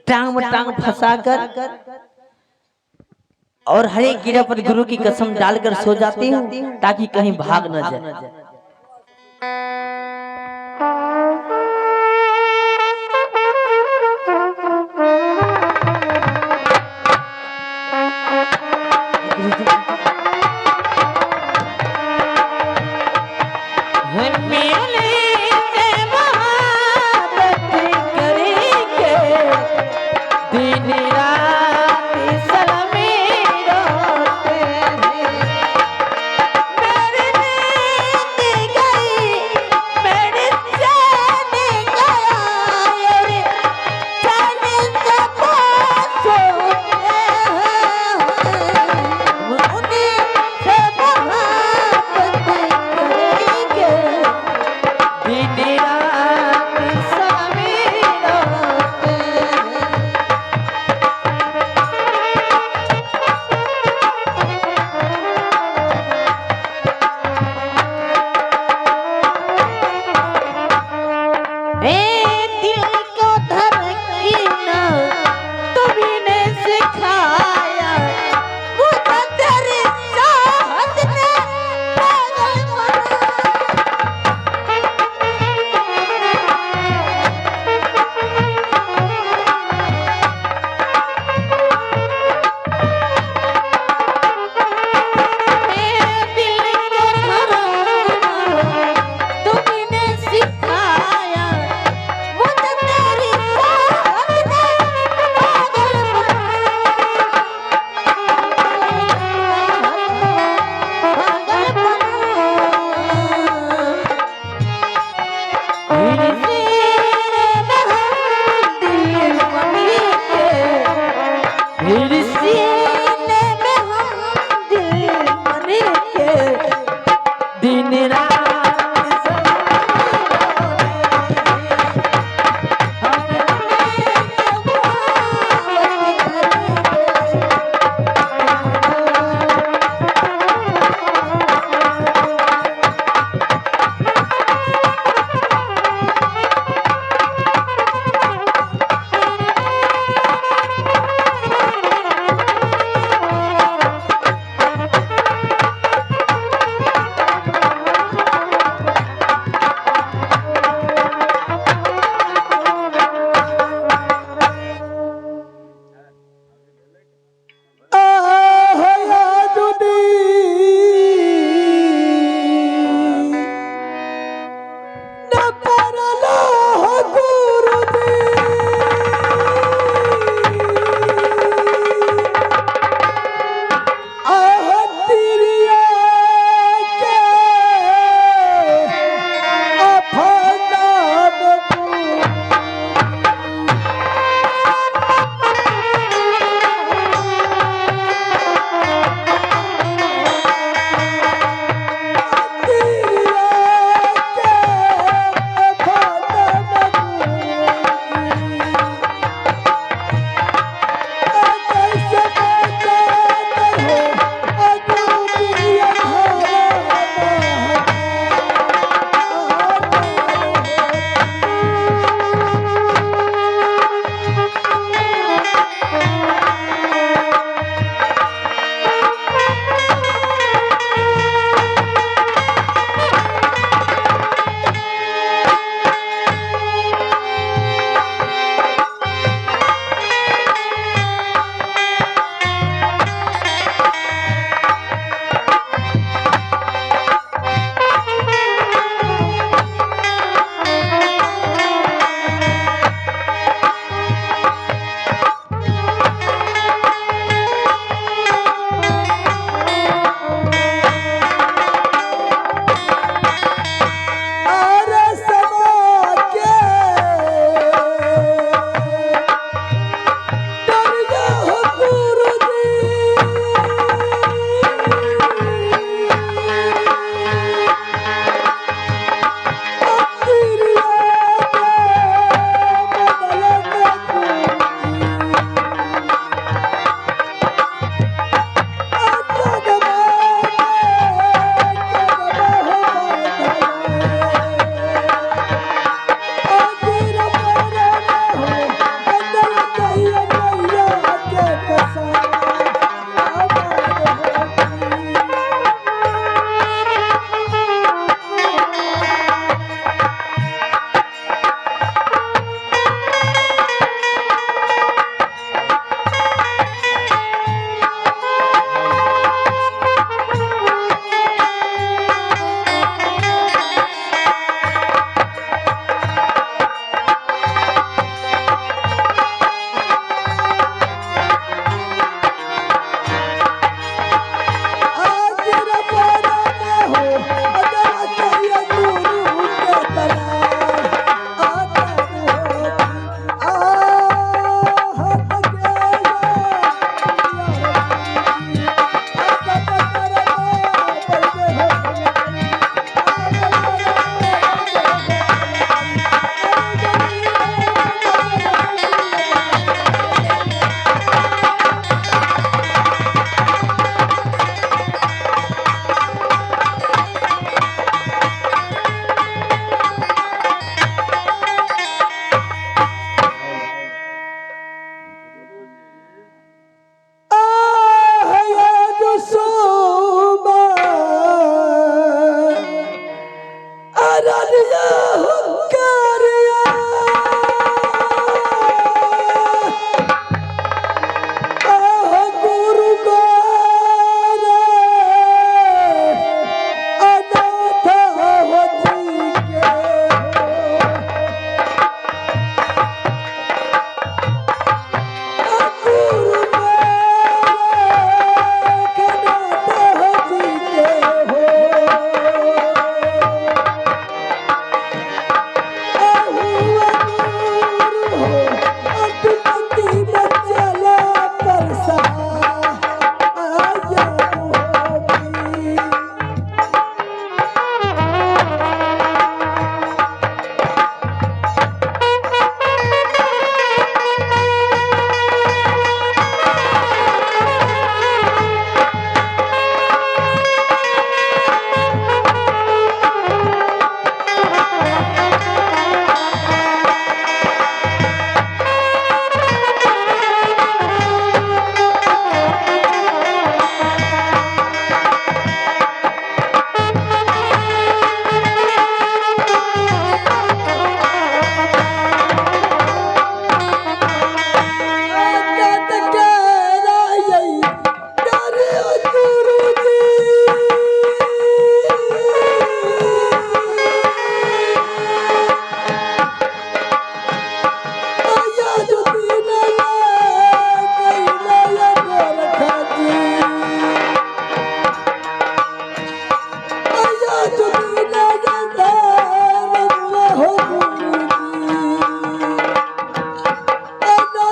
टांग में टांग फंसाकर और हर एक गिरा पर गुरु की कसम डालकर सो जाती हूँ ताकि कहीं भाग न जाए।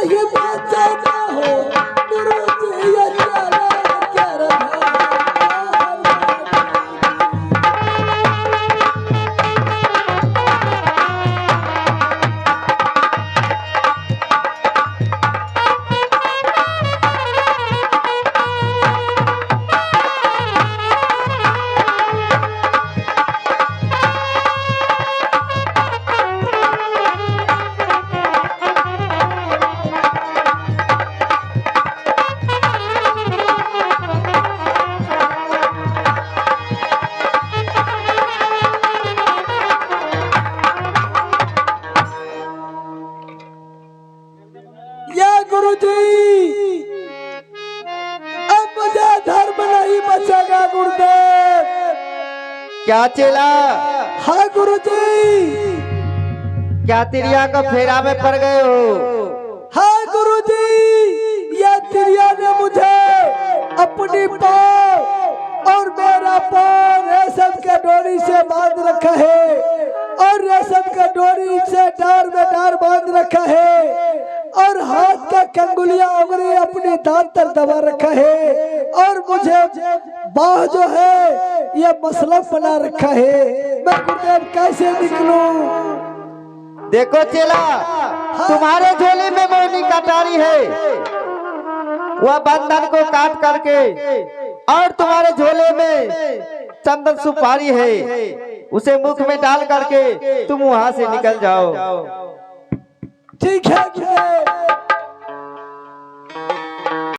नहीं बचाना हो गुरुजी ये चला कर क्या चेला? हाँ गुरुजी। क्या तिरिया का फेरा में पड़ गए हो? हाँ गुरुजी, यह तिरिया ने मुझे अपनी पाँव और मेरा पाँव रेशम के डोरी से बांध रखा है और रेशम के डोरी से डार में डार बांध रखा है और हाथ का कंगुलियां उंगली अपनी दांत पर दबा रखा है और मुझे बाह जो है ये मसला बना रखा है। मैं गुरुदेव कैसे निकलूं? देखो चेला, तुम्हारे झोले में मोहनी कटारी है, वह बंधन को काट करके, और तुम्हारे झोले में चंदन सुपारी है, उसे मुख में डाल करके तुम वहां से निकल जाओ। ठीक है।